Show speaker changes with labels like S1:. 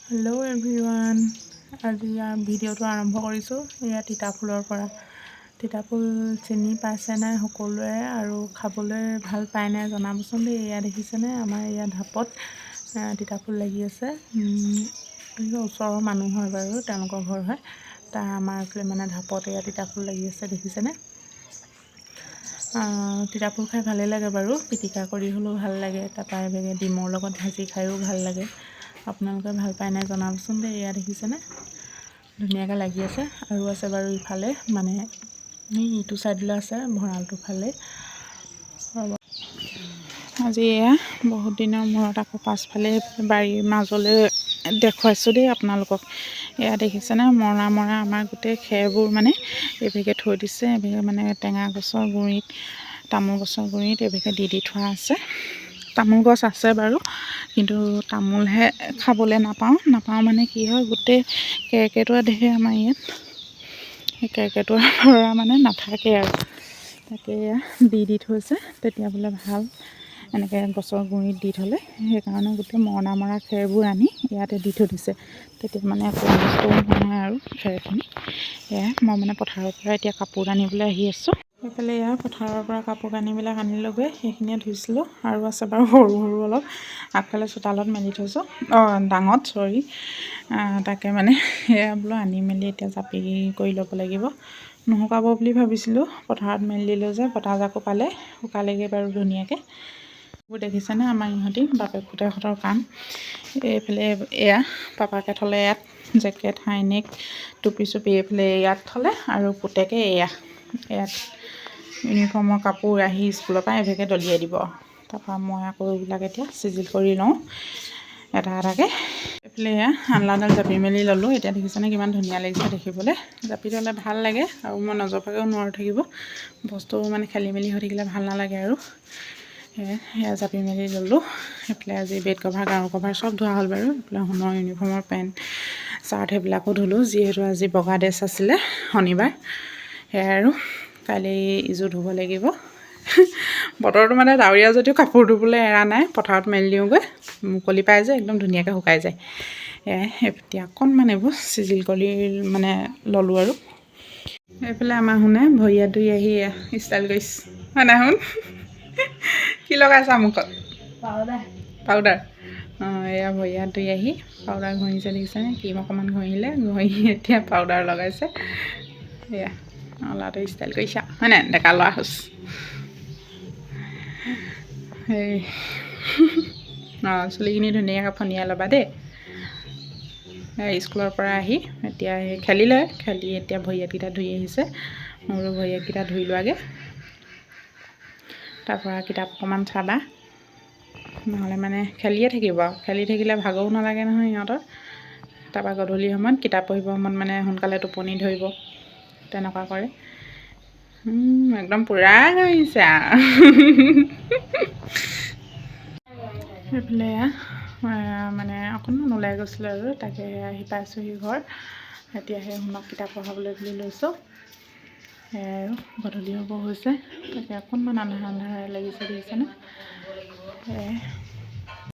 S1: Hello' everyone, আজি ভিডিঅ'টো আৰম্ভ কৰিছোঁ। এয়া তিতা ফুলৰ পৰা। তিতা ফুল চিনি পাইছে নাই সকলোৱে, আৰু খাবলৈ ভাল পায় নাই জনাবচোন দেই। এয়া দেখিছেনে, আমাৰ ইয়াত ঢাপত তিতা ফুল লাগি আছে। ওচৰৰ মানুহ হয় বাৰু, তেওঁলোকৰ ঘৰ হয়। তাৰ আমাৰ এইফালে মানে ঢাপত এয়া তিতা ফুল লাগি আছে, দেখিছেনে। তিতা ফুল খাই ভালেই লাগে বাৰু, পিটিকা কৰি হ'লেও ভাল লাগে। তাৰপৰা এইভাগে ডিমৰ লগত ভাজি খায়ো ভাল লাগে। আপোনালোকে ভাল পায় নাই জনাবচোন দেই। এয়া দেখিছেনে, ধুনীয়াকৈ লাগি আছে। আৰু আছে বাৰু ইফালে, মানে ইটো চাইডলৈ আছে, ভঁৰালটোৰ ফালে। আজি এয়া বহুত দিনৰ মূৰত আকৌ পাছফালে বাৰীৰ মাজলৈ দেখুৱাইছোঁ দেই আপোনালোকক। এয়া দেখিছেনে, মৰা আমাৰ গোটেই খেৰবোৰ মানে এইভাগে থৈ দিছে। এইভাগে মানে টেঙা গছৰ গুৰিত, তামোল গছৰ গুৰিত এইভাগে দি থোৱা আছে। তামোল গছ আছে বাৰু, কিন্তু তামোলহে খাবলৈ নাপাওঁ মানে কি হয়, গোটেই কেৰ্কেটুৱা দেখে আমাৰ ইয়াত। সেই কেৰ্কেটুৱাৰ পৰা মানে নাথাকে আৰু, তাকে এয়া দি থৈছে। তেতিয়া বোলে ভাল, এনেকৈ গছৰ গুৰিত দি থ'লে। সেইকাৰণে গোটেই মৰা খেৰবোৰ আনি ইয়াতে দি থৈ দিছে। তেতিয়া মানে একো নষ্ট নহয় আৰু খেৰখিনি। এয়া মই মানে পথাৰৰ পৰা এতিয়া কাপোৰ আনিবলৈ আহি আছোঁ। সেইফালে এয়া পথাৰৰ পৰা কাপোৰ কানিবিলাক আনিলোগৈ, সেইখিনিয়ে ধুইছিলোঁ। আৰু আছে বাৰু সৰু অলপ আগফালে চোতালত মেলি থৈছোঁ, ডাঙত চৰি। তাকে মানে সেয়া বোলো আনি মেলি এতিয়া জাপি কৰি ল'ব লাগিব। নুশুকাব বুলি ভাবিছিলোঁ, পথাৰত মেলি দিলোঁ যে, বতাহজাকো পালে, শুকালেগৈ বাৰু ধুনীয়াকৈ। এইবোৰ দেখিছেনে, আমাৰ ইহঁতি বাপেক পুতেকহঁতৰ কাম। এইফালে এয়া পাপাকে থ'লে ইয়াত জেকেট, হাইনেক, টুপি চুপি এইফালে ইয়াত থ'লে, আৰু পুতেকে ইয়াত ইউনিফৰ্মৰ কাপোৰ আহি স্কুলৰ পৰা এইভাগে দলিয়াই দিব। তাৰপৰা মই আকৌ এইবিলাক এতিয়া চিজিল কৰি লওঁ এটা এটাকৈ। এইফালে এয়া আনলাডাল জাপি মেলি ল'লোঁ। এতিয়া দেখিছেনে কিমান ধুনীয়া লাগিছে দেখিবলৈ। জাপি ল'লে ভাল লাগে, আৰু মই নজপাকৈও নোৱাৰোঁ থাকিব। বস্তু মানে খেলি মেলি হৈ থাকিলে ভাল নালাগে আৰু। সেয়া জাপি মেলি ল'লোঁ। সেইফালে আজি বেড কভাৰ, গাৰু কভাৰ চব ধোৱা হ'ল বাৰু। এইফালে সোণৰ ইউনিফৰ্মৰ পেণ্ট চাৰ্ট সেইবিলাকো ধুলোঁ, যিহেতু আজি বগা ড্ৰেছ আছিলে, শনিবাৰ। সেয়াই আৰু কাইলৈ ইযোৰ ধুব লাগিব। বতৰটো মানে ডাৱৰীয়া যদিও কাপোৰ ধুবলৈ এৰা নাই। পথাৰত মেলি দিওঁগৈ, মুকলি পাই যে একদম ধুনীয়াকৈ শুকাই যায়। এতিয়া অকণমান এইবোৰ চিজিল কৰি মানে ল'লোঁ আৰু। এইফালে আমাৰ শুনে ভৰি হাত ধুই আহি ষ্টাইল কৰিছে, হয় নাই শুন? কি লগাইছা মুখত? পাউডাৰ। এয়া ভৰি হাত ধুই আহি পাউডাৰ ঘঁহিছে, দেখিছেনে? ক্ৰীম অকণমান ঘঁহিলে, ঘঁহি এতিয়া পাউডাৰ লগাইছে। এয়া ল'ৰাটোৱে ষ্টাইল কৰিছে, হয় নাই? ডেকা ল'ৰা হৈছে। সেই চুলিখিনি ধুনীয়াকৈ ফনিয়াই ল'বা দেই। স্কুলৰ পৰা আহি এতিয়া খেলি এতিয়া ভৰি হাতকেইটা ধুই আহিছে। মই বোলো ভৰি হাতকেইটা ধুই লোৱাগৈ, তাৰপৰা কিতাপ অকণমান চাবা, নহ'লে মানে খেলিয়ে থাকিব। খেলি থাকিলে ভাগৰো নালাগে নহয় সিহঁতৰ। তাৰপৰা গধূলি সময়ত কিতাপ পঢ়িব সময়ত মানে সোনকালে টোপনি ধৰিব, তেনেকুৱা কৰে। একদম পূৰা ঘঁহিছে আৰু। সেইফালে মানে অকণমান ওলাই গৈছিলোঁ আৰু, তাকে আহি পাইছোঁহি ঘৰ। এতিয়া সেই শুনক কিতাপ পঢ়াবলৈ বুলি লৈছোঁ। সেয়াই আৰু গধূলি হ'ব হৈছে, তাকে অকণমান আন্ধাৰ লাগিছে, দেখিছেনে? সেয়াই।